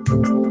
Hello.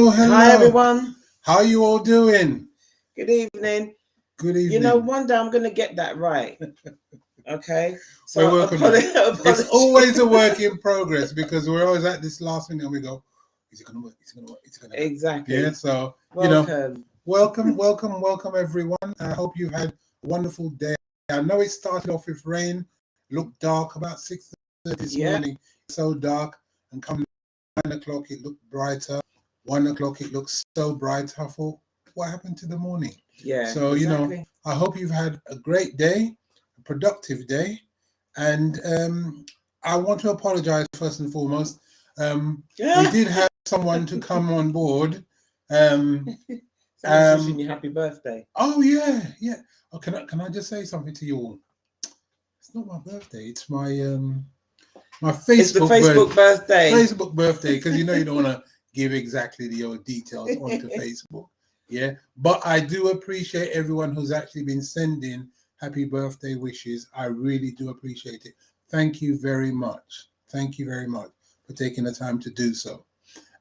Hi, everyone. How are you all doing? Good evening. Good evening. You know, one day I'm going to get that right. Okay. So we're working on it. It's always a work in progress because we're always at this last minute and we go, is it going to work? Is it going to work? Is it going to work? Exactly. Yeah. So, welcome. welcome everyone. I hope you've had a wonderful day. I know it started off with rain, looked dark about 6:30 this morning. So dark, and come 9 o'clock it looked brighter. 1 o'clock it looks so bright. I thought, what happened to the morning? Yeah. So exactly. I hope you've had a great day, a productive day, and I want to apologize first and foremost. We did have someone to come on board. Someone's wishing you happy birthday. Oh yeah. Oh, can I just say something to you all? It's not my birthday. It's my my Facebook. It's the Facebook birthday. Facebook birthday, because you don't want to give exactly the details onto Facebook. Yeah, but I do appreciate everyone who's actually been sending happy birthday wishes. I really do appreciate it. Thank you very much. Thank you very much for taking the time to do so.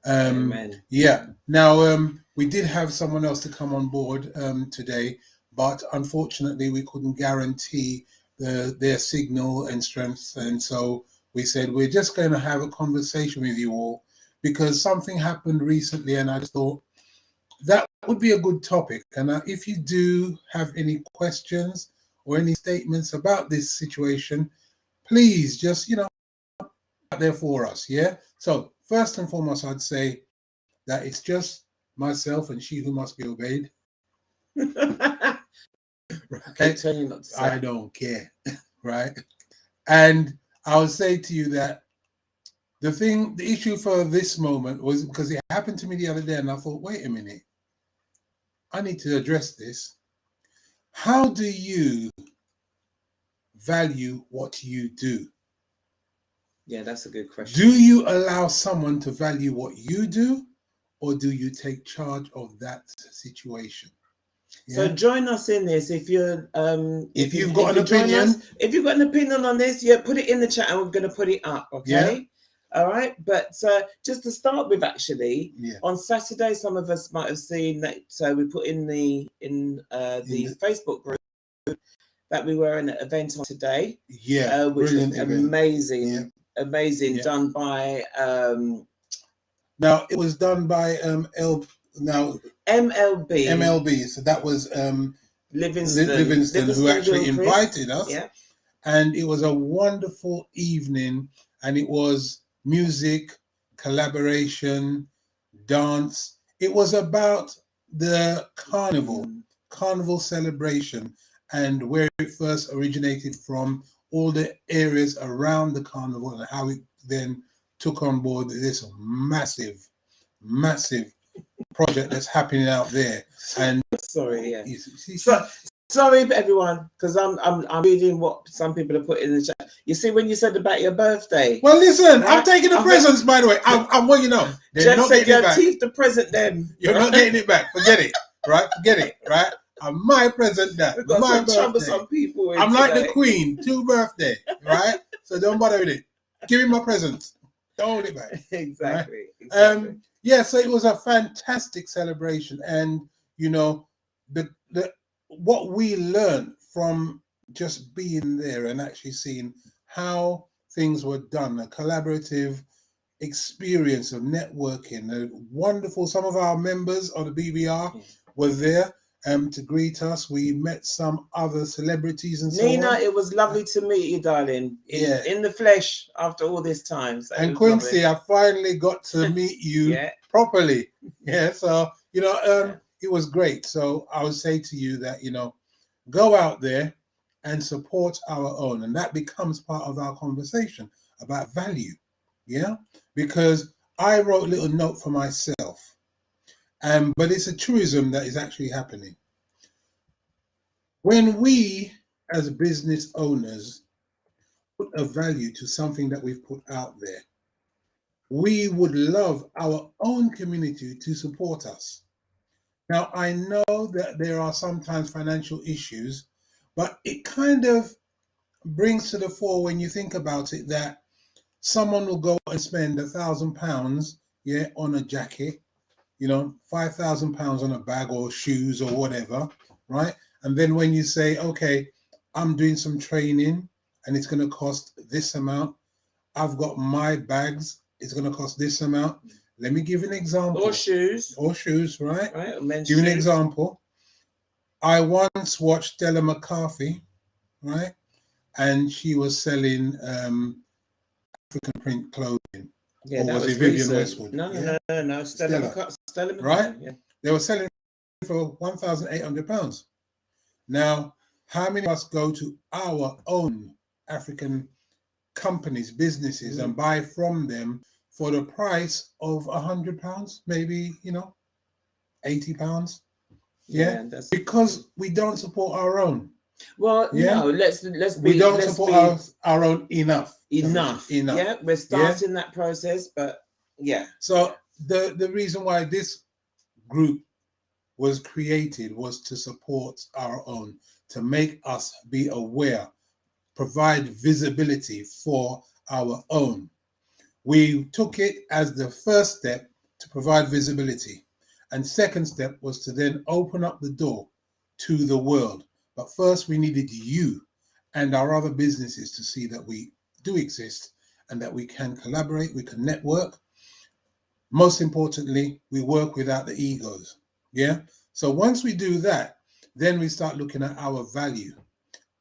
Amen. Yeah. Now, we did have someone else to come on board today, but unfortunately we couldn't guarantee their signal and strength, and so we said we're just going to have a conversation with you all because something happened recently, and I just thought that would be a good topic. And if you do have any questions or any statements about this situation, please just out there for us. Yeah. So first and foremost, I'd say that it's just myself and she who must be obeyed. Right? I don't care. Right. And I would say to you that the issue for this moment was because it happened to me the other day, and I thought, wait a minute, I need to address this. How do you value what you do? Yeah, that's a good question. Do you allow someone to value what you do, or do you take charge of that situation? Yeah? So join us in this if you're if you've got an opinion. If you've got an opinion on this, put it in the chat and we're going to put it up. Okay. Yeah. All right. But just to start with, actually, on Saturday, some of us might have seen that we put in the Facebook group that we were in an event on today. Yeah. Which was amazing. Amazing. Yeah. Done by now it was done by MLB. So that was Livingston who actually invited us. Yeah. And it was a wonderful evening, and it was music, collaboration, dance. It was about the carnival celebration, and where it first originated from, all the areas around the carnival, and how it then took on board this massive project that's happening out there. And sorry, sorry everyone, because I'm reading what some people have put in the chat. You see, when you said about your birthday. Well, listen, right? I'm taking the presents, by the way. I want you to know. Jeff not said your teeth the present then. You're not getting it back. Forget it. Right? Forget it. Right? My present that. We've got my some troublesome people. I'm like the Queen, 2 birthday. Right? So don't bother with it. Give me my presents. Don't hold it back. Exactly. Right? Exactly. Yeah, so it was a fantastic celebration, and what we learned from just being there and actually seeing how things were done, a collaborative experience of networking, wonderful. Some of our members of the BBR were there to greet us. We met some other celebrities and Nina, so on. it was lovely to meet you, darling, in the flesh after all this time. So and Quincy, lovely. I finally got to meet you properly. Yeah, so it was great. So I would say to you that go out there and support our own, and that becomes part of our conversation about value. Yeah, because I wrote a little note for myself, but it's a truism that is actually happening. When we, as business owners, put a value to something that we've put out there, we would love our own community to support us. Now, I know that there are sometimes financial issues, but it kind of brings to the fore when you think about it that someone will go and spend £1,000, yeah, on a jacket, £5,000 on a bag or shoes or whatever, right? And then when you say, okay, I'm doing some training and it's going to cost this amount, I've got my bags, it's going to cost this amount. Let me give an example. Or shoes. Or shoes, right? Right. Or men's give shoes. an example. I once watched Stella McCarthy, right? And she was selling African print clothing. Yeah, or that was was it Vivian recent. Westwood? No, Yeah? no. Stella McCarthy, right? Yeah. They were selling for £1,800. Now, how many of us go to our own African companies, businesses, and buy from them for the price of £100, maybe, £80? Yeah, because we don't support our own. Well, no, let's we don't support our own enough. Enough. Yeah, we're starting that process, but yeah. So the reason why this group was created was to support our own, to make us be aware, provide visibility for our own. We took it as the first step to provide visibility. And second step was to then open up the door to the world. But first we needed you and our other businesses to see that we do exist and that we can collaborate, we can network. Most importantly, we work without the egos. Yeah. So once we do that, then we start looking at our value.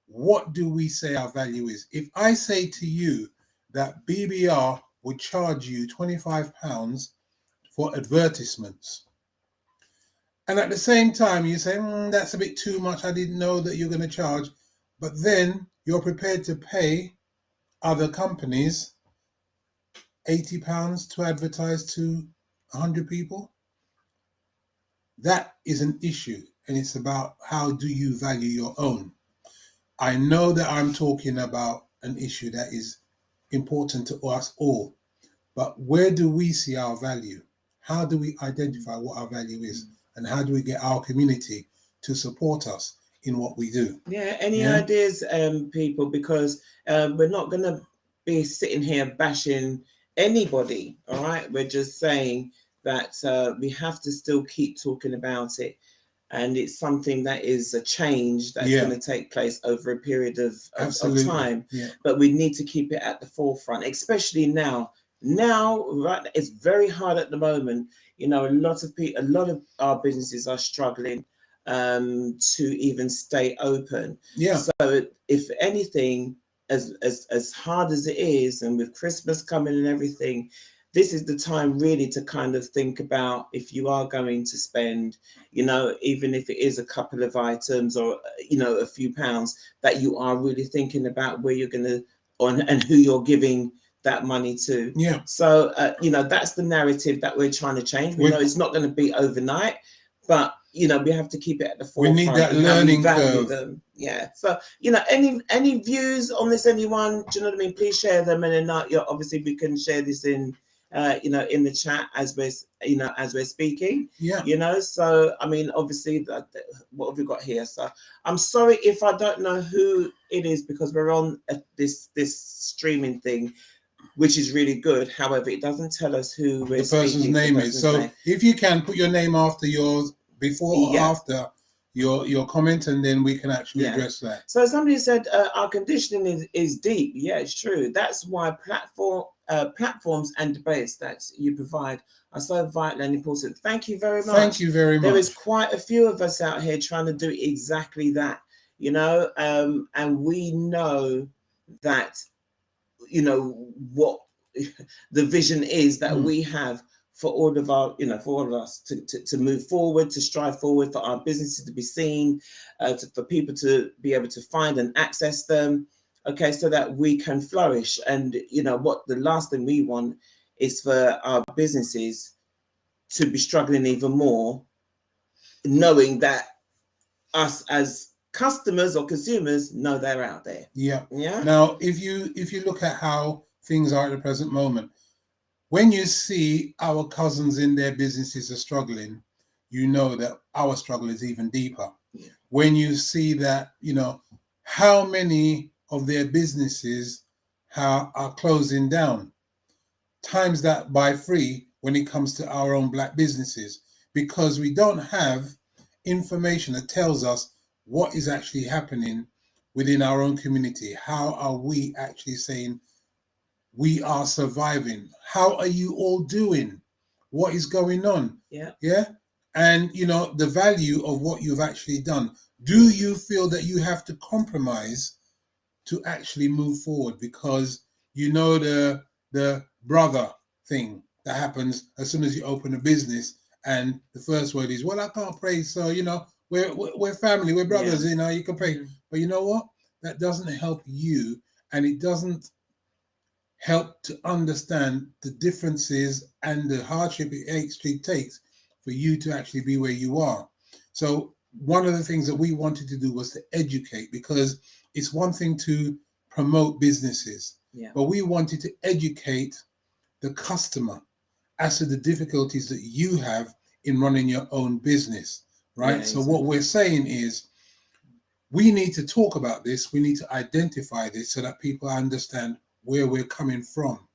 What do we say our value is? If I say to you that BBR would charge you £25 for advertisements, and at the same time you say, that's a bit too much, I didn't know that you're going to charge, but then you're prepared to pay other companies £80 to advertise to 100 people, that is an issue. And it's about how do you value your own. I know that I'm talking about an issue that is important to us all, but where do we see our value? How do we identify what our value is? And how do we get our community to support us in what we do? Yeah, any ideas, people? Because we're not going to be sitting here bashing anybody, all right? We're just saying that we have to still keep talking about it. And it's something that is a change that's going to take place over a period of time. But we need to keep it at the forefront, especially now. Now, right, it's very hard at the moment. A lot of our businesses are struggling to even stay open. So if anything, as hard as it is, and with Christmas coming and everything, this is the time really to kind of think about, if you are going to spend, even if it is a couple of items or, a few pounds, that you are really thinking about where you're going to, and who you're giving that money to. So, that's the narrative that we're trying to change. We know it's not going to be overnight, but, we have to keep it at the forefront. We need that learning curve. Them. Yeah. So, any views on this, anyone, do you know what I mean? Please share them. And then obviously we can share this in the chat as we're speaking. So I mean, obviously, what have we got here? So I'm sorry if I don't know who it is, because we're on this streaming thing, which is really good. However, it doesn't tell us who the person's name is. So if you can put your name after yours, before or after your comment, and then we can actually address that. So somebody said our conditioning is deep. Yeah, it's true. That's why platforms and debates that you provide are so vital and important. Thank you very much. Thank you very much. There is quite a few of us out here trying to do exactly that, and we know that, what the vision is that we have for all of our, for all of us to move forward, to strive forward, for our businesses to be seen, for people to be able to find and access them. okay, so that we can flourish. And you know what, the last thing we want is for our businesses to be struggling even more, knowing that us as customers or consumers know they're out there. Yeah. Yeah. Now, if you look at how things are at the present moment, when you see our cousins in their businesses are struggling, you know that our struggle is even deeper. Yeah. When you see that, you know, how many of their businesses are closing down, times that by 3 when it comes to our own black businesses, because we don't have information that tells us what is actually happening within our own community. How are we actually saying we are surviving? How are you all doing? What is going on? Yeah. Yeah. And you know, the value of what you've actually done. Do you feel that you have to compromise to actually move forward? Because you know the brother thing that happens as soon as you open a business, and the first word is, well, I can't pray, so you know, we're family, we're brothers, Yeah. you know, you can pray. But you know what, that doesn't help you, and it doesn't help to understand the differences and the hardship it actually takes for you to actually be where you are. So one of the things that we wanted to do was to educate, because it's one thing to promote businesses, Yeah. but we wanted to educate the customer as to the difficulties that you have in running your own business, right? Yeah, so what exactly. we're saying is, we need to talk about this. We need to identify this so that people understand where we're coming from.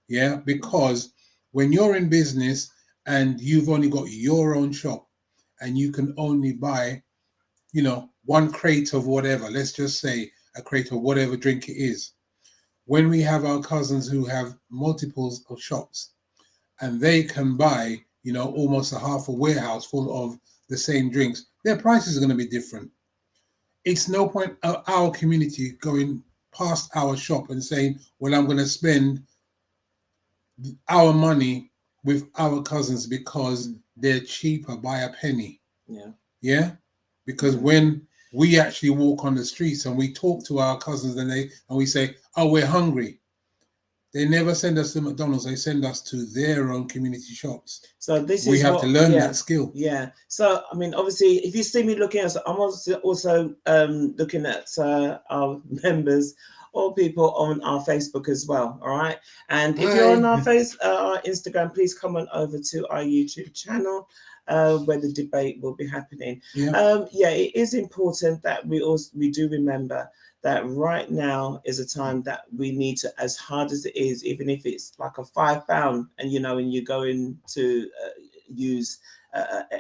Yeah, because when you're in business and you've only got your own shop and you can only buy, you know, one crate of whatever, let's just say a crate of whatever drink it is. When we have our cousins who have multiples of shops and they can buy, you know, almost a half a warehouse full of the same drinks, their prices are going to be different. It's no point our community going past our shop and saying, well, I'm going to spend our money with our cousins because they're cheaper by a penny. Yeah. Yeah. Because when we actually walk on the streets and we talk to our cousins and we say, oh, we're hungry, they never send us to McDonald's. They send us to their own community shops. So this We is have what, to learn yeah, that skill. Yeah. So I mean, obviously, if you see me looking at, I'm also looking at our members or people on our Facebook as well. All right. And if you're on our our Instagram, please come on over to our YouTube channel. Where the debate will be happening. Yeah. Yeah, it is important that we do remember that right now is a time that we need to, as hard as it is, even if it's like a £5, and you know, and you go in to use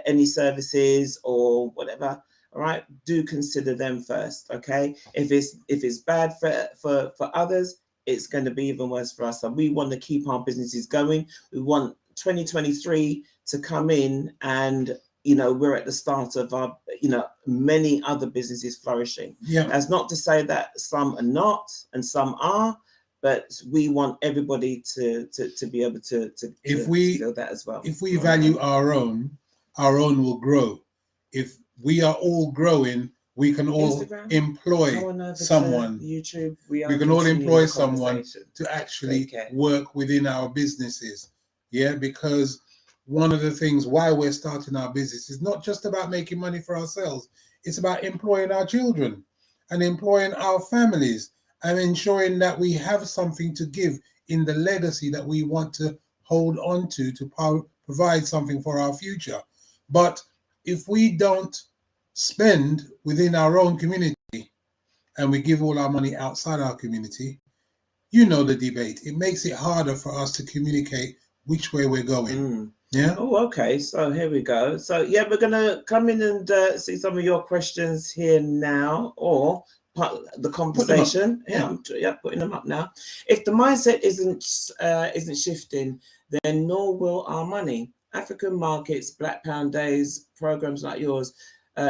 any services or whatever, all right, do consider them first. Okay, if it's bad for others, it's going to be even worse for us. So we want to keep our businesses going. We want 2023 to come in, and you know, we're at the start of our, you know, many other businesses flourishing. Yeah. That's not to say that some are not and some are, but we want everybody to be able to feel that as well. If we value our own will grow. If we are all growing, we can all Instagram, employ someone. YouTube, we can all employ someone to actually work within our businesses. Yeah, because one of the things why we're starting our business is not just about making money for ourselves. It's about employing our children and employing our families and ensuring that we have something to give in the legacy that we want to hold on to provide something for our future. But if we don't spend within our own community and we give all our money outside our community, you know the debate. It makes it harder for us to communicate which way we're going. Yeah. Oh, okay. So here we go. So yeah, we're gonna come in and see some of your questions here now, or part of the conversation. Yeah, putting them up now. If the mindset isn't shifting, then nor will our money. African markets, Black Pound Days, programs like yours,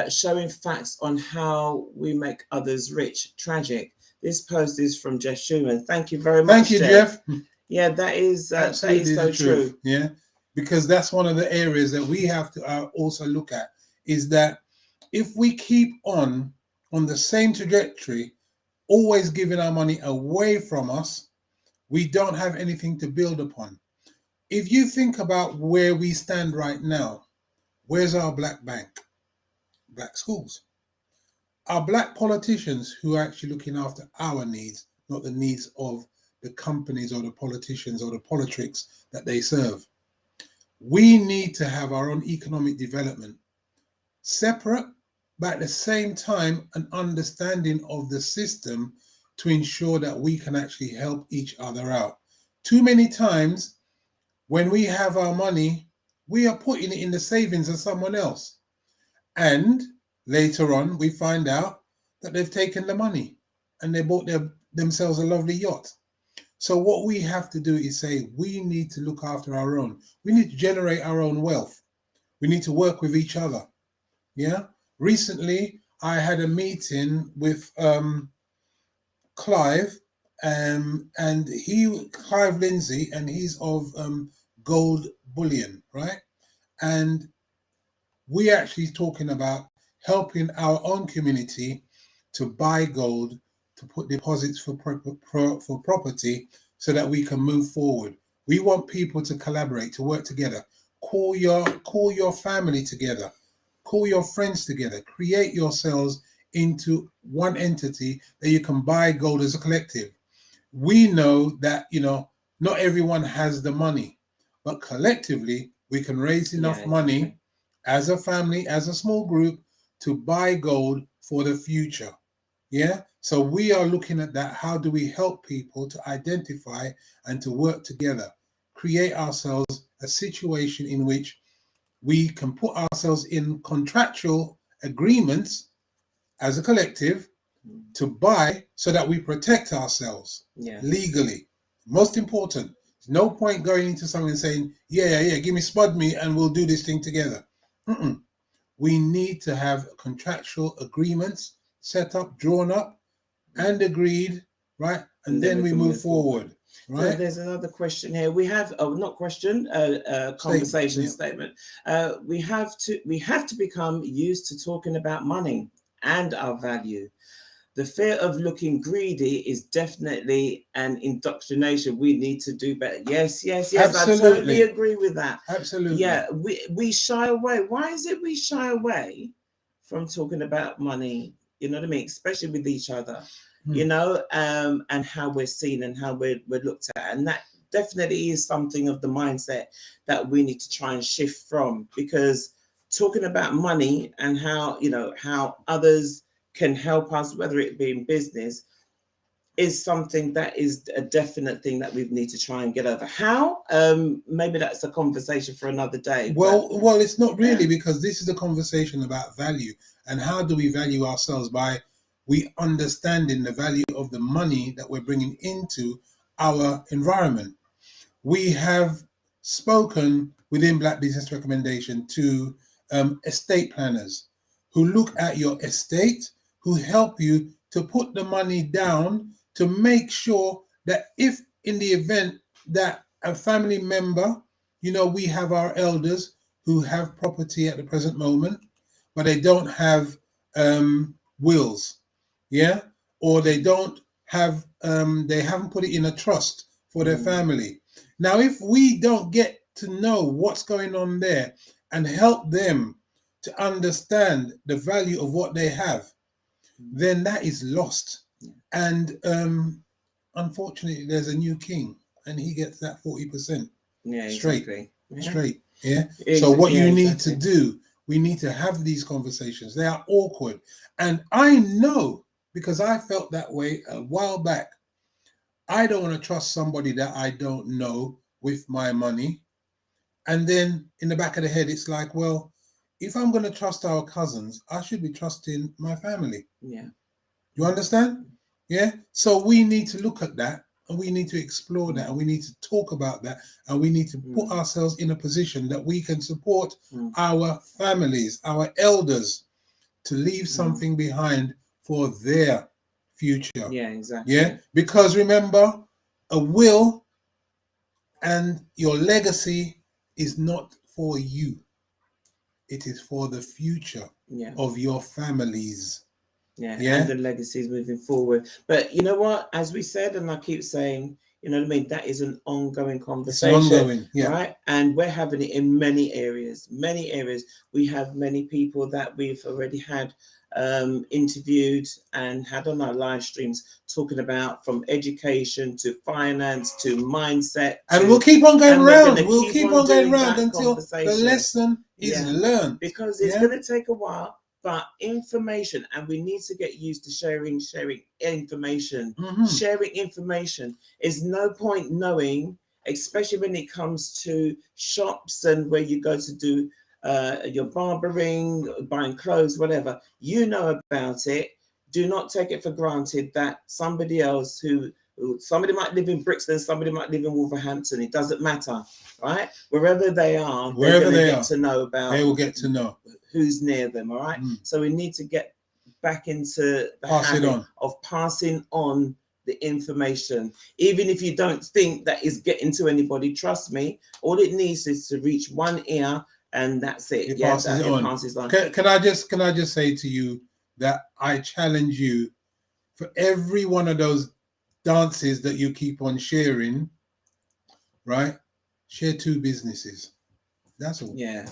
showing facts on how we make others rich. Tragic. This post is from Jeff Schumann. Thank you very much. Thank you, Jeff. Yeah, that is so true. Yeah, because that's one of the areas that we have to also look at, is that if we keep on the same trajectory, always giving our money away from us, we don't have anything to build upon. If you think about where we stand right now, where's our black bank? Black schools. Our black politicians who are actually looking after our needs, not the needs of the companies or the politicians or the politics that they serve. We need to have our own economic development, separate, but at the same time, an understanding of the system to ensure that we can actually help each other out. Too many times, when we have our money, we are putting it in the savings of someone else. And later on, we find out that they've taken the money and they bought themselves a lovely yacht. So what we have to do is say, we need to look after our own. We need to generate our own wealth. We need to work with each other. Yeah. Recently, I had a meeting with Clive, and Clive Lindsay, and he's of Gold Bullion, right? And we actually talking about helping our own community to buy gold, to put deposits for property, so that we can move forward. We want people to collaborate, to work together. Call your family together, call your friends together, create yourselves into one entity that you can buy gold as a collective. We know that, not everyone has the money, but collectively we can raise enough money as a family, as a small group, to buy gold for the future. Yeah. So we are looking at that. How do we help people to identify and to work together, create ourselves a situation in which we can put ourselves in contractual agreements as a collective to buy, so that we protect ourselves legally. Most important. There's no point going into something and saying, yeah, give me spud me and we'll do this thing together. We need to have contractual agreements set up, drawn up, and agreed, right? And then we move forward. Right. So there's another question here. We have, not question, conversation statement. We have to become used to talking about money and our value. The fear of looking greedy is definitely an indoctrination. We need to do better. Yes. Absolutely. I totally agree with that. Absolutely. Yeah, we shy away. Why is it we shy away from talking about money? You know what I mean? Especially with each other, and how we're seen and how we're looked at. And that definitely is something of the mindset that we need to try and shift from, because talking about money and how others can help us, whether it be in business, is something that is a definite thing that we need to try and get over. How? Maybe that's a conversation for another day. Well, it's not really, because this is a conversation about value, and how do we value ourselves by we understanding the value of the money that we're bringing into our environment. We have spoken within Black Business Recommendation to estate planners who look at your estate, who help you to put the money down to make sure that if in the event that a family member, we have our elders who have property at the present moment, but they don't have wills, or they don't have, they haven't put it in a trust for their family. Now, if we don't get to know what's going on there and help them to understand the value of what they have, then that is lost. And unfortunately, there's a new king, and he gets that 40%. Straight. So what you need to do, we need to have these conversations. They are awkward. And I know, because I felt that way a while back, I don't want to trust somebody that I don't know with my money. And then in the back of the head, it's like, well, if I'm going to trust our cousins, I should be trusting my family. Yeah. You understand? Yeah. So we need to look at that, and we need to explore that, and we need to talk about that, and we need to put ourselves in a position that we can support our families, our elders, to leave something behind for their future. Yeah, exactly. Yeah. Because remember, a will and your legacy is not for you. It is for the future of your families. And the legacies moving forward. But you know what? As we said, and I keep saying, you know what I mean, that is an ongoing conversation. It's ongoing, right? And we're having it in many areas. Many areas. We have many people that we've already had interviewed and had on our live streams talking about, from education to finance to mindset. And we'll keep on going around. We'll keep on going around until the lesson is learned. Because it's going to take a while. But information, and we need to get used to sharing information. Sharing information is no point knowing, especially when it comes to shops and where you go to do your barbering, buying clothes, whatever. You know about it. Do not take it for granted that somebody else somebody might live in Brixton, somebody might live in Wolverhampton. It doesn't matter, right? Wherever they are, wherever they get to know about. They will get to know who's near them. All right. So we need to get back into the habit of passing on the information, even if you don't think that is getting to anybody. Trust me, all it needs is to reach one ear, and that's it. It passes on. Can I just say to you that I challenge you, for every one of those dances that you keep on sharing, right? Share 2 businesses. That's all. Yeah.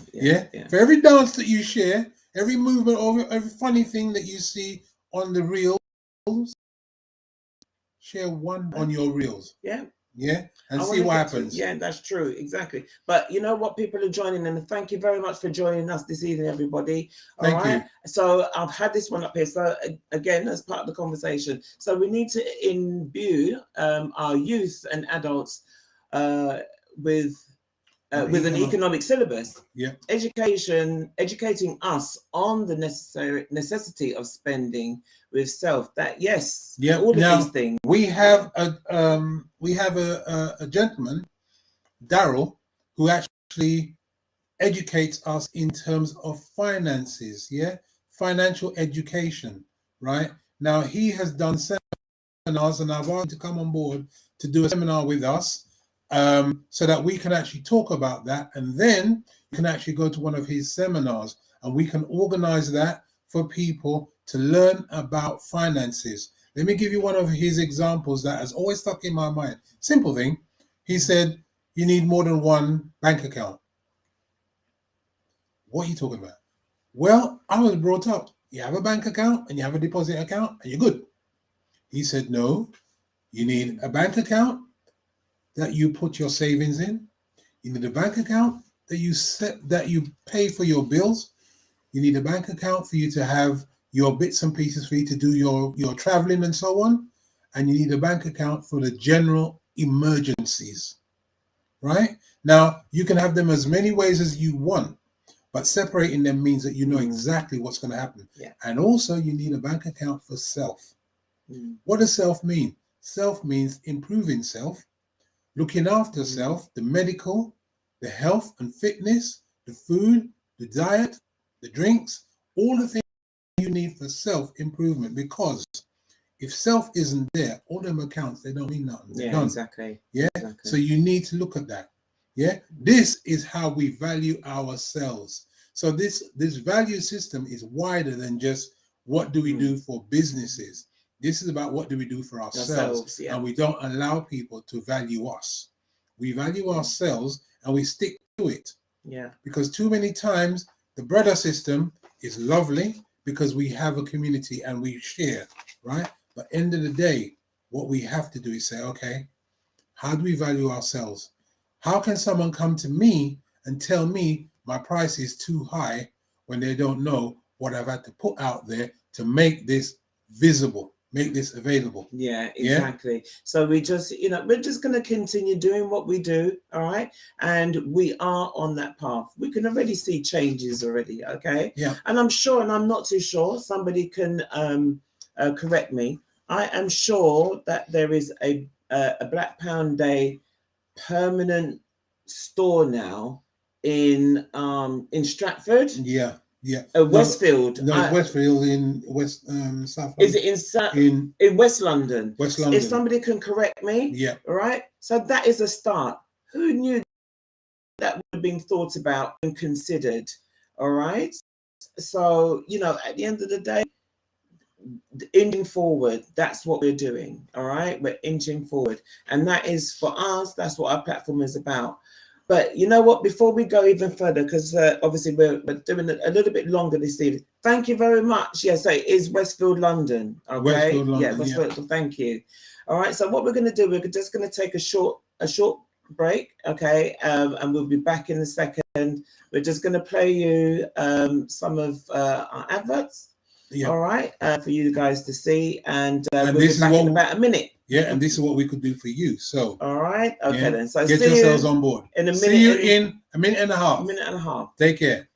For every dance that you share, every movement, or every funny thing that you see on the reels, share one on your reels. And see what happens. That's true. Exactly. But you know what? People are joining, and thank you very much for joining us this evening, everybody. Thank you. So I've had this one up here. So again, as part of the conversation, so we need to imbue our youth and adults with an economic syllabus. Educating us on the necessity of spending with self. All of these things. We have a gentleman, Daryl, who actually educates us in terms of finances. Financial education. Right now, he has done seminars, and I've asked him to come on board to do a seminar with us. So that we can actually talk about that, and then you can actually go to one of his seminars, and we can organize that for people to learn about finances. Let me give you one of his examples that has always stuck in my mind. Simple thing. He said, you need more than one bank account. What are you talking about? Well, I was brought up, you have a bank account and you have a deposit account and you're good. He said, no, you need a bank account that you put your savings in. You need a bank account that you pay for your bills. You need a bank account for you to have your bits and pieces, for you to do your traveling and so on. And you need a bank account for the general emergencies. Right? Now, you can have them as many ways as you want, but separating them means that you know exactly what's going to happen. And also, you need a bank account for self. What does self mean? Self means improving self, looking after self, the medical, the health and fitness, the food, the diet, the drinks, all the things you need for self-improvement. Because if self isn't there, all them accounts, they don't mean nothing. Exactly. So you need to look at that. This is how we value ourselves. So this value system is wider than just what do we do for businesses. This is about what do we do for ourselves. And we don't allow people to value us. We value ourselves and we stick to it. Because too many times the brother system is lovely because we have a community and we share, right? But end of the day, what we have to do is say, okay, how do we value ourselves? How can someone come to me and tell me my price is too high when they don't know what I've had to put out there to make this visible, make this available? Exactly. So we just, we're just going to continue doing what we do. All right. And we are on that path. We can already see changes already. Okay. And I'm sure, and I'm not too sure, somebody can correct me. I am sure that there is a Black Pound Day permanent store now in Stratford. Westfield. No, it's Westfield in West South. Is it in West London? West London. If somebody can correct me. All right. So that is a start. Who knew that would have been thought about and considered? All right. So at the end of the day, inching forward. That's what we're doing. All right, we're inching forward, and that is for us. That's what our platform is about. But you know what? Before we go even further, because obviously we're doing it a little bit longer this evening. Thank you very much. Yes, so it is Westfield, London. Okay, Westfield, London, yeah, Westfield. Yeah. Thank you. All right. So what we're going to do, we're just going to take a short break. Okay, and we'll be back in a second. We're just going to play you some of our adverts. Yeah. All right, for you guys to see, and we'll be back in about a minute. Yeah, and this is what we could do for you. So, all right, okay, yeah, then. So get yourselves on board. In a minute. See you in a minute and a half. A minute and a half. Take care.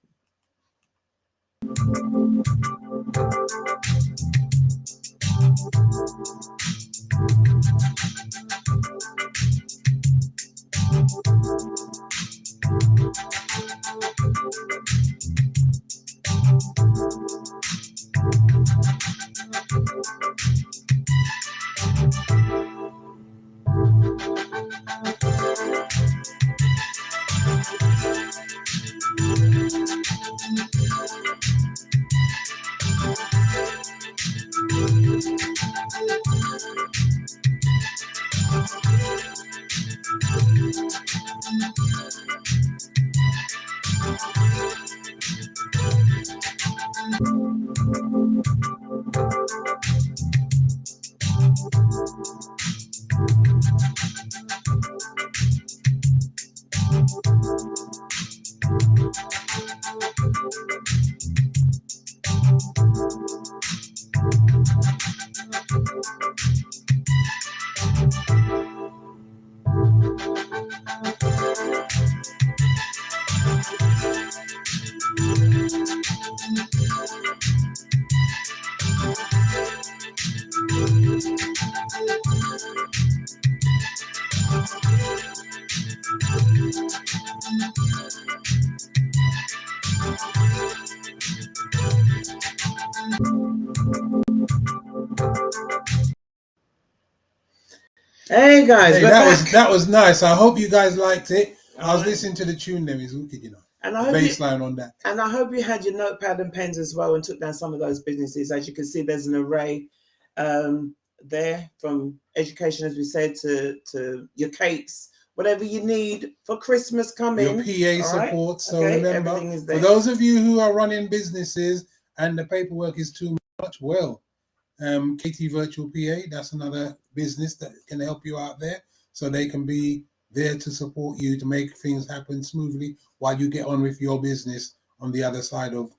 Hey guys, hey, that was nice. I hope you guys liked it. I was listening to the tune there, it's wicked, you know. And I hope the bass line on that. And I hope you had your notepad and pens as well and took down some of those businesses. As you can see, there's an array there, from education, as we said, to your cakes, whatever you need for Christmas coming. Your PA support. Right? So okay, remember, for those of you who are running businesses and the paperwork is too much, well, KT Virtual PA, that's another business that can help you out there, so they can be there to support you to make things happen smoothly while you get on with your business on the other side of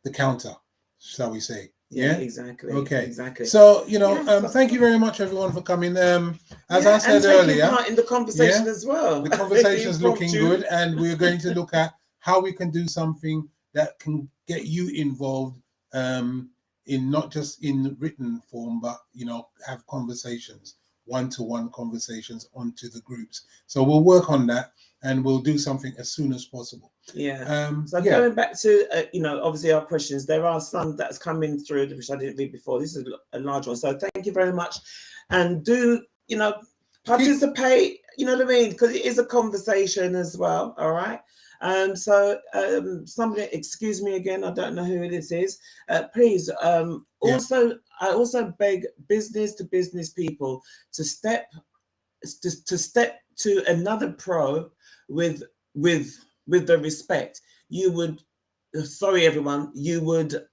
the counter, shall we say. Yeah, exactly. Okay, exactly. So, you know, thank you very much, everyone, for coming. As I said earlier, part in the conversation as well. The conversation is looking good, and we're going to look at how we can do something that can get you involved, in not just in written form, but you know, have conversations, one-to-one conversations onto the groups. So we'll work on that, and we'll do something as soon as possible. Yeah. So going back to you know, obviously our questions, there are some that's coming through which I didn't read before. This is a large one, so thank you very much, and do, you know, participate. You know what I mean, because it is a conversation as well. All right. Somebody, excuse me again, I don't know who this is. Please, also, I also beg business to business people to step to another pro with the respect you would. Sorry, everyone. You would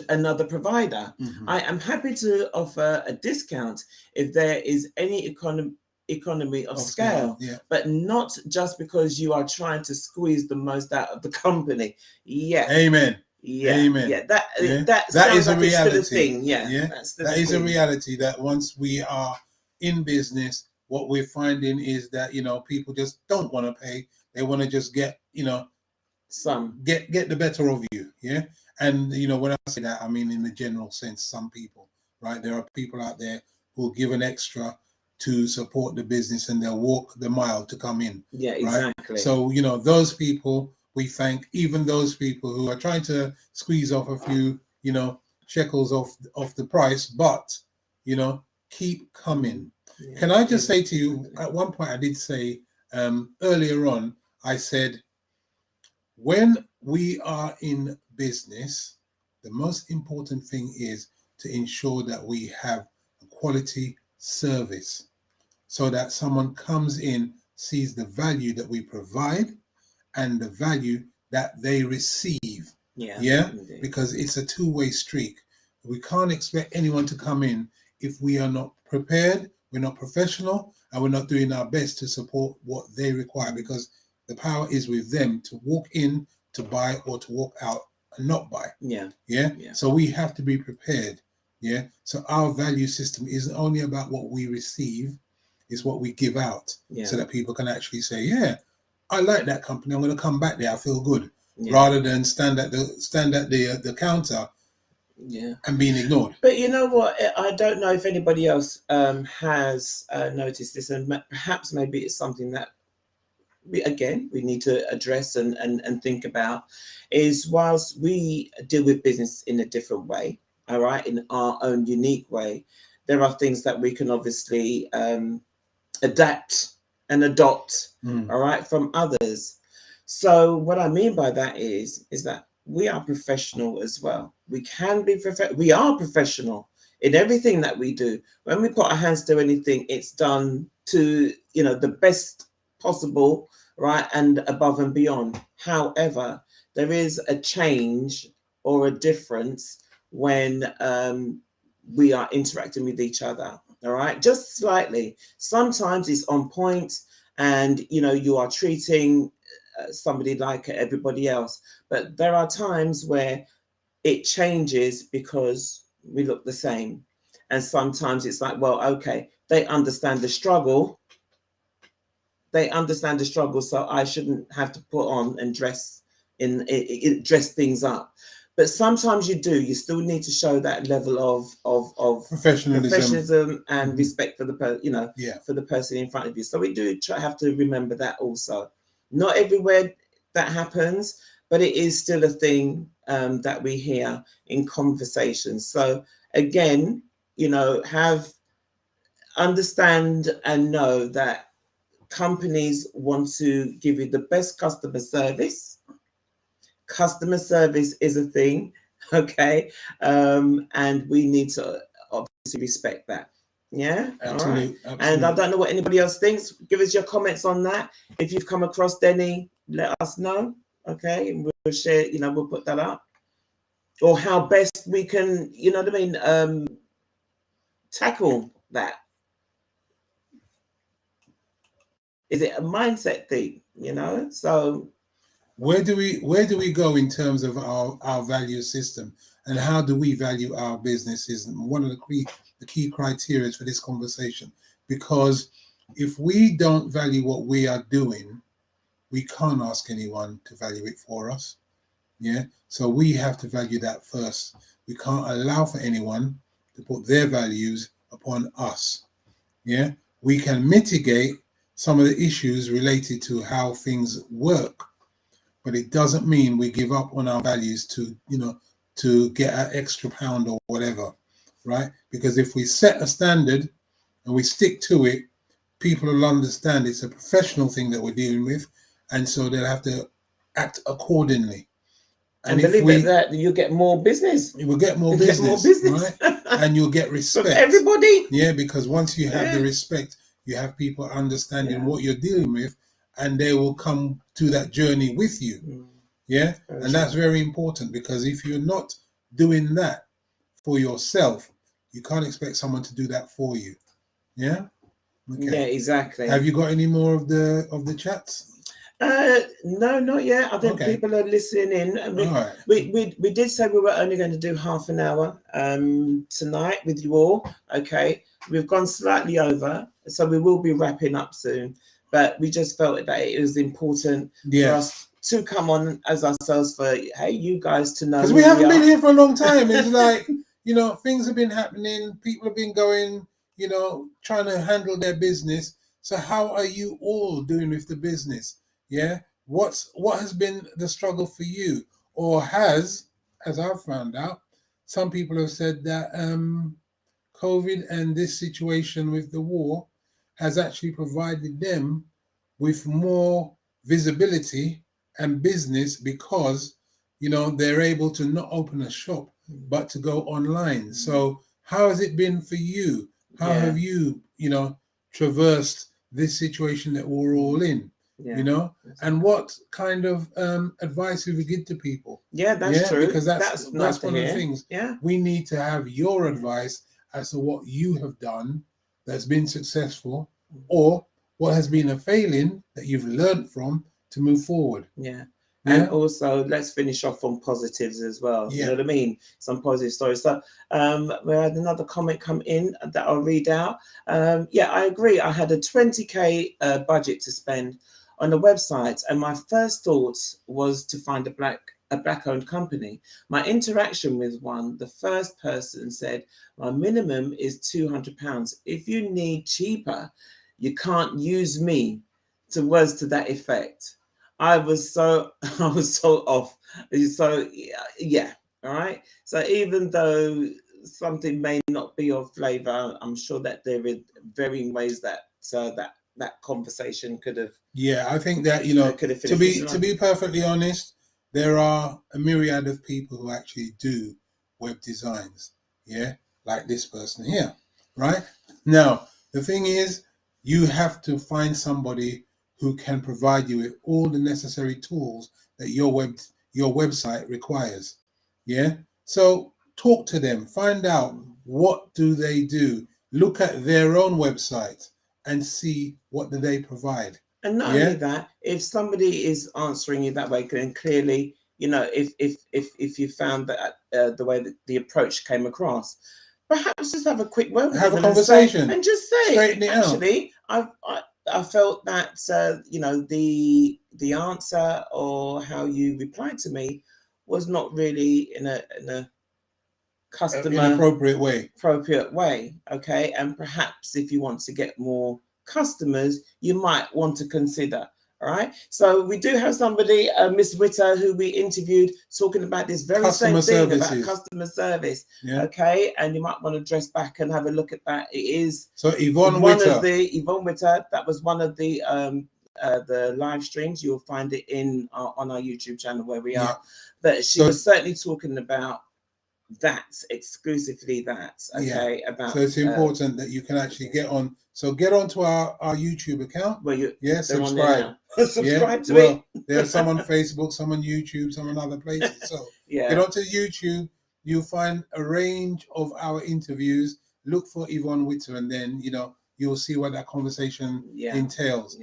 another provider. Mm-hmm. I am happy to offer a discount if there is any economy of scale, but not just because you are trying to squeeze the most out of the company. Yeah. Amen. Yeah. Amen. Yeah. That is a reality. Thing. Yeah. That is a reality, that once we are in business, what we're finding is that, you know, people just don't want to pay. They want to just get, you know, get the better of you. Yeah. And, you know, when I say that, I mean, in the general sense, some people, right? There are people out there who will give an extra to support the business, and they'll walk the mile to come in. Yeah, exactly. Right? So, you know, those people, we thank, even those people who are trying to squeeze off a few, you know, shekels off the price, but, you know, keep coming. Yeah, can I just say to you, at one point I did say, earlier on, I said, when we are in business, the most important thing is to ensure that we have a quality service, so that someone comes in, sees the value that we provide and the value that they receive. Yeah, because it's a two-way street. We can't expect anyone to come in if we are not prepared, we're not professional, and we're not doing our best to support what they require, because the power is with them to walk in, to buy, or to walk out and not buy. Yeah. So we have to be prepared. Yeah. So our value system isn't only about what we receive, it's what we give out, so that people can actually say, yeah, I like that company, I'm going to come back there, I feel good, rather than stand at the counter and being ignored. But you know what? I don't know if anybody else has noticed this, and perhaps maybe it's something that we need to address and think about, is whilst we deal with business in a different way, all right, in our own unique way, there are things that we can obviously adapt and adopt, all right, from others. So what I mean by that is that we are professional as well. We can be we are professional in everything that we do. When we put our hands to anything, it's done to, you know, the best possible, right, and above and beyond. However, there is a change or a difference when we are interacting with each other. All right, just slightly. Sometimes it's on point, and you know, you are treating somebody like everybody else. But there are times where it changes because we look the same, and sometimes it's like, well, okay, they understand the struggle. They understand the struggle, so I shouldn't have to put on and dress dress things up. But sometimes you do. You still need to show that level of professionalism and respect for the for the person in front of you. So we do have to remember that also. Not everywhere that happens, but it is still a thing that we hear in conversations. So again, you know, understand and know that companies want to give you the best customer service. Customer service is a thing, okay, and we need to obviously respect that. Yeah, absolutely. All right. And I don't know what anybody else thinks. Give us your comments on that. If you've come across any, let us know. Okay, and we'll share. You know, we'll put that up, or how best we can, you know what I mean, tackle that. Is it a mindset thing? You know, so where do we go in terms of our value system, and how do we value our businesses? One of the key criteria for this conversation, because if we don't value what we are doing, we can't ask anyone to value it for us. Yeah, so we have to value that first. We can't allow for anyone to put their values upon us. Yeah, we can mitigate some of the issues related to how things work, but it doesn't mean we give up on our values to get an extra pound or whatever, right? Because if we set a standard and we stick to it, people will understand it's a professional thing that we're dealing with, and so they'll have to act accordingly. And believe that you get more business. You will get more business, right? And you'll get respect from everybody. Yeah, because once you have the respect, you have people understanding what you're dealing with, and they will come to that journey with you. Yeah, and that's very important, because if you're not doing that for yourself, you can't expect someone to do that for you. Yeah. Okay. Yeah, exactly. Have you got any more of the chats? No, not yet. I think people are listening in. We did say we were only going to do half an hour tonight with you all. Okay, we've gone slightly over, so we will be wrapping up soon. But we just felt that it was important for us to come on as ourselves, for you guys to know, because we haven't been here for a long time. It's like, you know, things have been happening. People have been going, you know, trying to handle their business. So how are you all doing with the business? Yeah, what has been the struggle for you? Or has, as I've found out, some people have said that COVID and this situation with the war has actually provided them with more visibility and business, because, you know, they're able to not open a shop, but to go online. So how has it been for you? How have you, traversed this situation that we're all in? And what kind of advice would we give to people? Yeah, that's true. Because that's nice one of the things. Yeah, we need to have your advice as to what you have done that's been successful, or what has been a failing that you've learned from to move forward. And also, let's finish off on positives as well. You know what I mean? Some positive stories. So, we had another comment come in that I'll read out. Yeah, I agree. I had a 20k budget to spend on a website, and my first thought was to find a black-owned company. My interaction with one, the first person said, "My minimum is £200. If you need cheaper, you can't use me." To words to that effect. I was so off. So yeah, all right. So even though something may not be your flavor, I'm sure that there are varying ways that that conversation could have. Yeah, I think that could have to be perfectly honest, there are a myriad of people who actually do web designs. Yeah, like this person here, right? Now the thing is, you have to find somebody who can provide you with all the necessary tools that your website requires. Yeah. So talk to them, find out what do they do, look at their own website and see what do they provide. And not only that, if somebody is answering you that way, then clearly, if you found that the way that the approach came across, perhaps just have a quick word with have them a conversation and just say, straighten it actually, I felt that the answer or how you replied to me was not really in a customer appropriate way. Okay, and perhaps if you want to get more customers, you might want to consider. All right. So we do have somebody, Miss Witter, who we interviewed, talking about this very customer same thing services. about customer service. Okay, and you might want to dress back and have a look at that. It is so Yvonne Witter. Yvonne Witter. That was one of the live streams. You'll find it on our YouTube channel where we are. But she was certainly talking about exclusively about. So it's important that you can actually get on. So get onto our YouTube account. Well, subscribe. Subscribe to it. There's some on Facebook, some on YouTube, some on other places. So get onto YouTube. You'll find a range of our interviews. Look for Yvonne Witter, and then you'll see what that conversation entails.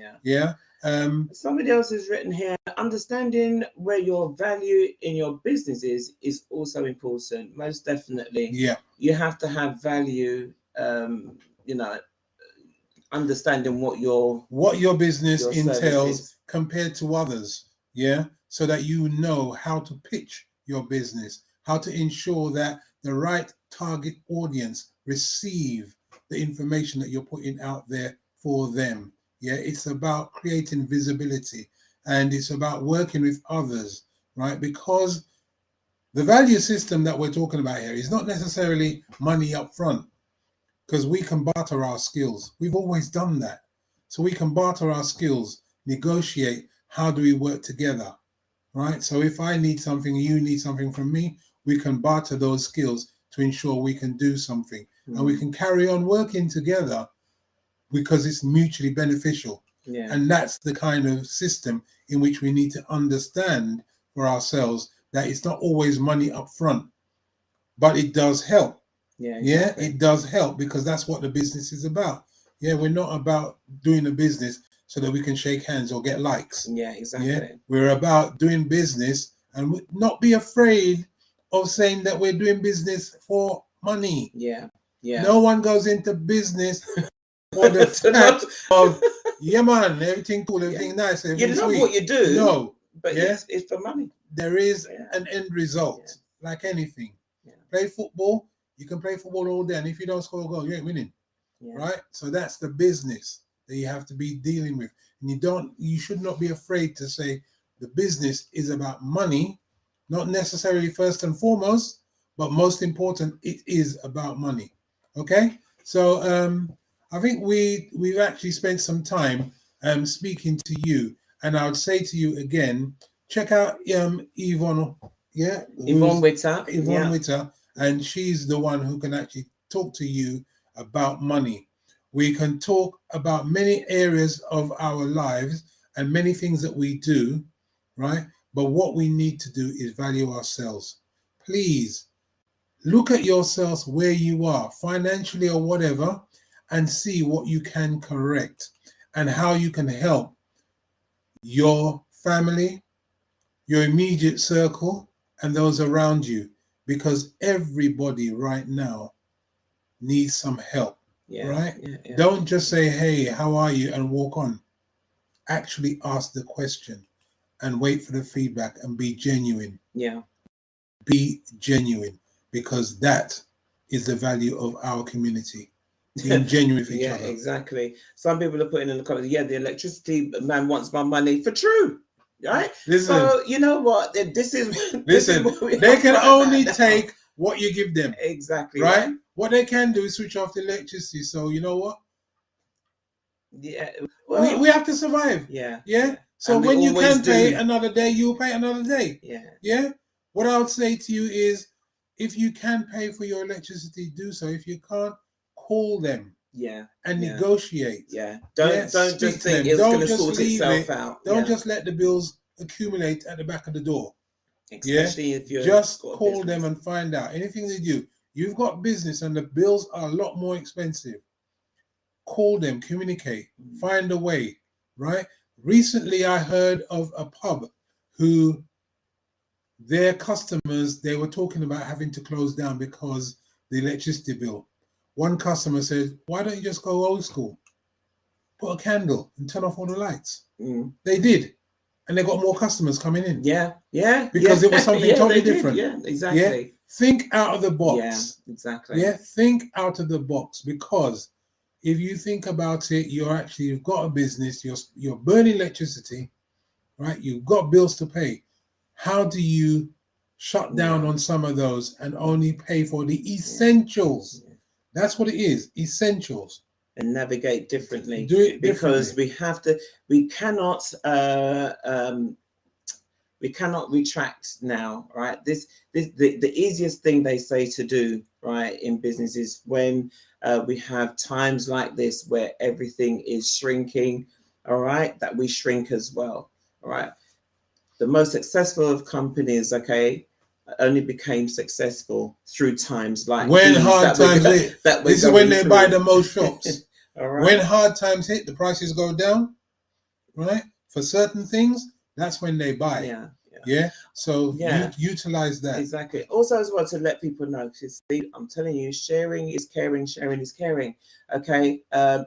Somebody else has written here, understanding where your value in your business is also important. Most definitely. You have to have value, understanding what your business entails compared to others. So that you know how to pitch your business, how to ensure that the right target audience receive the information that you're putting out there for them. It's about creating visibility, and it's about working with others, right? Because the value system that we're talking about here is not necessarily money up front, because we can barter our skills. We've always done that. So we can barter our skills, negotiate, how do we work together, right? So if I need something, you need something from me, we can barter those skills to ensure we can do something, and we can carry on working together because it's mutually beneficial. And that's the kind of system in which we need to understand for ourselves, that it's not always money up front, but it does help. It does help, because that's what the business is about. We're not about doing a business so that we can shake hands or get likes. We're about doing business and not be afraid of saying that we're doing business for money. No one goes into business for the fact of man, everything cool, everything nice, everything you love sweet. what you do. No, but it's for money. There is an end result, like anything. Play football, you can play football all day, and if you don't score a goal, you ain't winning. Right? So that's the business that you have to be dealing with. And you should not be afraid to say the business is about money, not necessarily first and foremost, but most important, it is about money. Okay? So I think we've actually spent some time speaking to you, and I would say to you again, check out Yvonne Yeah, Yvonne Witter. Yvonne Witter, and she's the one who can actually talk to you about money. We can talk about many areas of our lives and many things that we do, right? But what we need to do is value ourselves. Please look at yourselves where you are, financially or whatever, and see what you can correct and how you can help your family, your immediate circle, and those around you, because everybody right now needs some help, right? Don't just say, hey, how are you, and walk on. Actually ask the question and wait for the feedback and be genuine. Be genuine, because that is the value of our community. Being genuine with each other. Exactly. Some people are putting in the comments, the electricity man wants my money for true. Right? Listen, so you know what? This is they can only take what you give them. Exactly. Right? What they can do is switch off the electricity. So you know what? Well, we have to survive. So and when you can pay another day, you'll pay another day. What I would say to you is, if you can pay for your electricity, do so. If you can't, call them. And negotiate. Don't just think it's going to sort itself out. Don't just let the bills accumulate at the back of the door. Especially if you're just call them and find out anything they do. You've got business and the bills are a lot more expensive. Call them, communicate, find a way, right? Recently, I heard of a pub who their customers, they were talking about having to close down because the electricity bill. One customer said, why don't you just go old school? Put a candle and turn off all the lights. They did. And they got more customers coming in. Because it was something totally different. Exactly. Think out of the box. Exactly. Think out of the box, because if you think about it, you've got a business, you're burning electricity, right? You've got bills to pay. How do you shut down on some of those and only pay for the essentials? That's what it is, essentials. And navigate differently. Do it because we cannot retract now, right? The easiest thing they say to do, right, in business is when we have times like this where everything is shrinking, all right, that we shrink as well, all right? The most successful of companies, only became successful through times like when these, hard times hit. This is when they buy the most shops. All right. When hard times hit, the prices go down, right? For certain things, that's when they buy. So utilize that. Exactly. Also, as well, to let people know, because I'm telling you, sharing is caring, sharing is caring.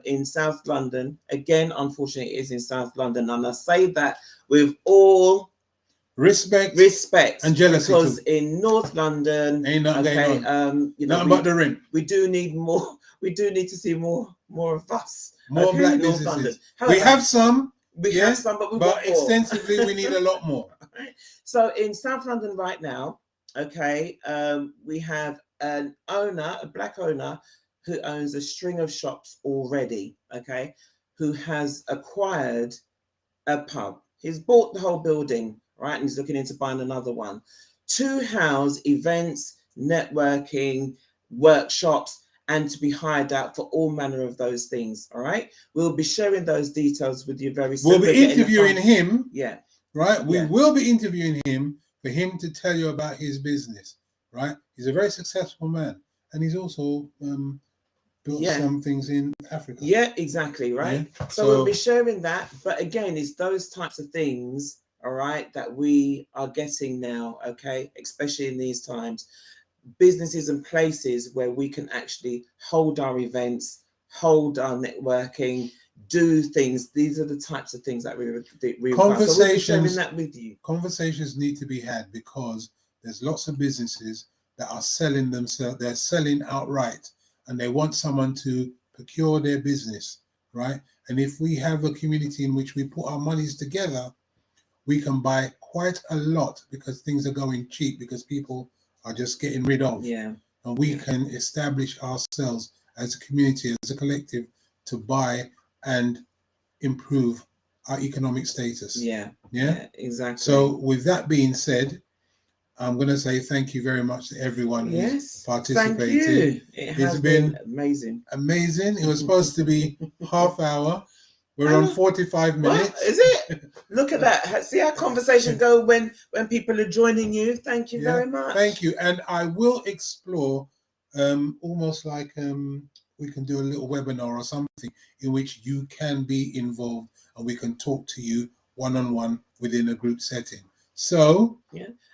In South London, again, unfortunately, it is in South London, and I say that with all respect and jealousy, because in North London, ain't nothing going on. Nothing but the rent. We do need more. We do need to see more of us. More black businesses. However, we have some. We have some, but but extensively, we need a lot more. So in South London right now, we have a black owner who owns a string of shops already, who has acquired a pub. He's bought the whole building, right? And he's looking into buying another one to house events, networking, workshops, and to be hired out for all manner of those things. All right. We'll be sharing those details with you very soon. We'll be interviewing him. Right. We Yeah. will be interviewing him for him to tell you about his business. Right. He's a very successful man, and he's also built some things in Africa. Yeah, exactly. Right. Yeah. So we'll be sharing that. But again, it's those types of things, all right, that we are getting now. Okay. Especially in these times. Businesses and places where we can actually hold our events, hold our networking, do things. These are the types of things that we conversations. So we'll be sharing that with you. Conversations need to be had, because there's lots of businesses that are selling themselves. They're selling outright, and they want someone to procure their business, right? And if we have a community in which we put our monies together, we can buy quite a lot, because things are going cheap, because people are just getting rid of. And we can establish ourselves as a community, as a collective, to buy and improve our economic status. Yeah, exactly. So with that being said, I'm going to say thank you very much to everyone who's participated. Thank you. It has been amazing. Amazing. It was supposed to be half hour. We're on 45 minutes. What? Is it? Look at that. See how conversation go when people are joining you. Thank you very much. Thank you. And I will explore almost like we can do a little webinar or something in which you can be involved and we can talk to you one-on-one within a group setting. So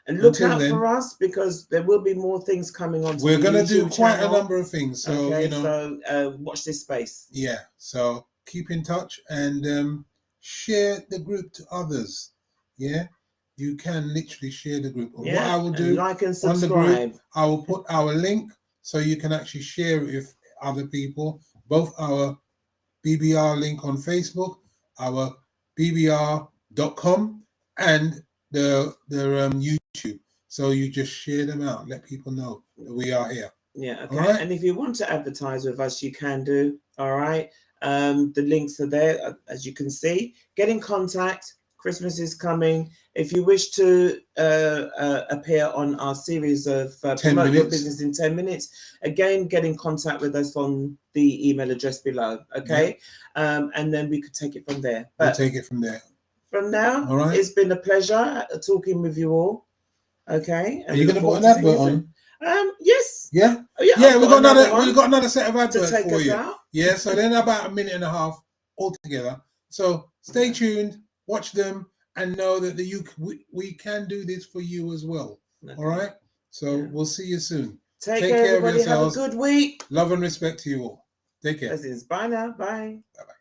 and look out for us, because there will be more things coming on. We're going to do quite a number of things. So so watch this space. Yeah. So keep in touch and share the group to others. Yeah. You can literally share the group. What I will do, like and subscribe. On the group, I will put our link so you can actually share it with other people. Both our BBR link on Facebook, our bbr.com, and the YouTube. So you just share them out, let people know that we are here. Yeah, okay. Right? And if you want to advertise with us, you can do. All right. The links are there, as you can see. Get in contact. Christmas is coming. If you wish to appear on our series of Promote Your Business in 10 minutes, again, get in contact with us on the email address below. Okay. Yeah. And then we could take it from there. We'll take it from there. From now, all right. It's been a pleasure talking with you all. Okay. And are you going to put an advert on? Yes. Yeah. Oh, yeah. Yeah. We've got another set of adverts for you. Out. Yeah. So then about a minute and a half altogether. So stay tuned, watch them, and know that we can do this for you as well. Okay. All right. So we'll see you soon. Take care of yourselves. Have a good week. Love and respect to you all. Take care. Bye now. Bye. Bye-bye.